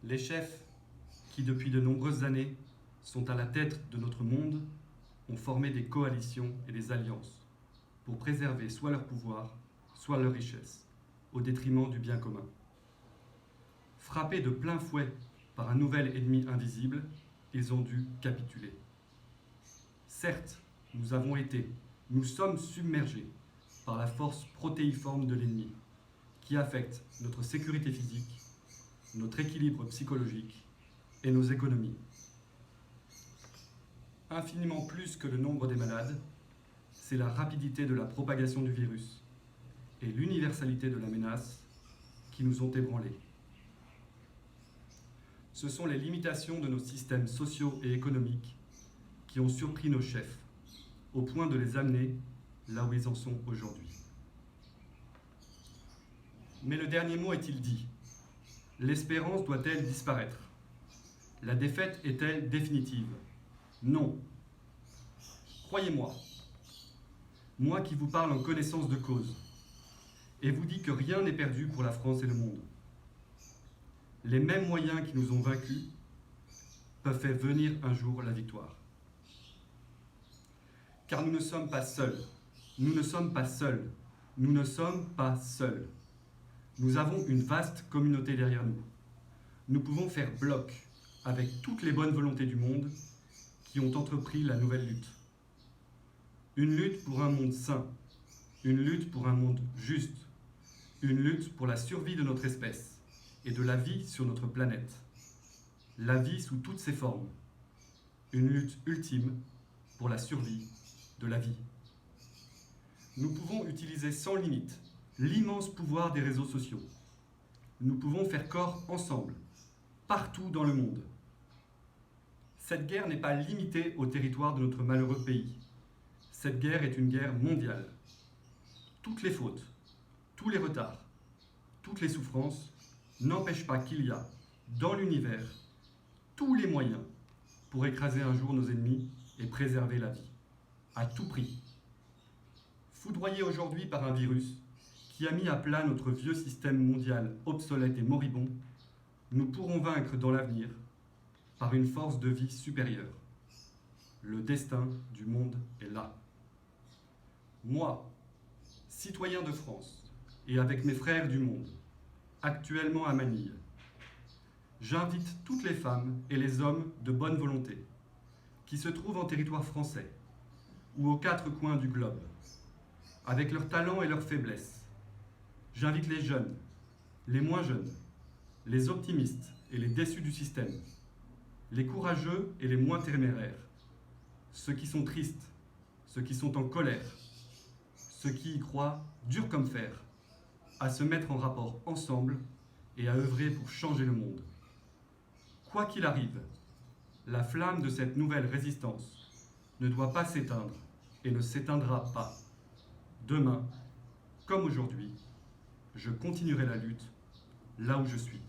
Les chefs, qui depuis de nombreuses années sont à la tête de notre monde, ont formé des coalitions et des alliances pour préserver soit leur pouvoir, soit leur richesse, au détriment du bien commun. Frappés de plein fouet par un nouvel ennemi invisible, ils ont dû capituler. Certes, nous sommes submergés par la force protéiforme de l'ennemi, qui affecte notre sécurité physique, notre équilibre psychologique et nos économies. Infiniment plus que le nombre des malades, c'est la rapidité de la propagation du virus et l'universalité de la menace qui nous ont ébranlés. Ce sont les limitations de nos systèmes sociaux et économiques qui ont surpris nos chefs, au point de les amener là où ils en sont aujourd'hui. Mais le dernier mot est-il dit? L'espérance doit-elle disparaître? La défaite est-elle définitive? Non. Croyez-moi, moi qui vous parle en connaissance de cause, et vous dis que rien n'est perdu pour la France et le monde. Les mêmes moyens qui nous ont vaincus peuvent faire venir un jour la victoire. Car nous ne sommes pas seuls. Nous ne sommes pas seuls. Nous ne sommes pas seuls. Nous avons une vaste communauté derrière nous. Nous pouvons faire bloc avec toutes les bonnes volontés du monde qui ont entrepris la nouvelle lutte. Une lutte pour un monde sain, une lutte pour un monde juste, une lutte pour la survie de notre espèce et de la vie sur notre planète. La vie sous toutes ses formes. Une lutte ultime pour la survie de la vie. Nous pouvons utiliser sans limite l'immense pouvoir des réseaux sociaux. Nous pouvons faire corps ensemble, partout dans le monde. Cette guerre n'est pas limitée au territoire de notre malheureux pays. Cette guerre est une guerre mondiale. Toutes les fautes, tous les retards, toutes les souffrances n'empêchent pas qu'il y a, dans l'univers, tous les moyens pour écraser un jour nos ennemis et préserver la vie, à tout prix. Foudroyés aujourd'hui par un virus qui a mis à plat notre vieux système mondial obsolète et moribond, nous pourrons vaincre dans l'avenir par une force de vie supérieure. Le destin du monde est là. Moi, citoyen de France, et avec mes frères du monde, actuellement à Manille, j'invite toutes les femmes et les hommes de bonne volonté qui se trouvent en territoire français ou aux quatre coins du globe, avec leurs talents et leurs faiblesses. J'invite les jeunes, les moins jeunes, les optimistes et les déçus du système, les courageux et les moins téméraires, ceux qui sont tristes, ceux qui sont en colère, ceux qui y croient dur comme fer, à se mettre en rapport ensemble et à œuvrer pour changer le monde. Quoi qu'il arrive, la flamme de cette nouvelle résistance ne doit pas s'éteindre et ne s'éteindra pas. Demain, comme aujourd'hui, je continuerai la lutte là où je suis.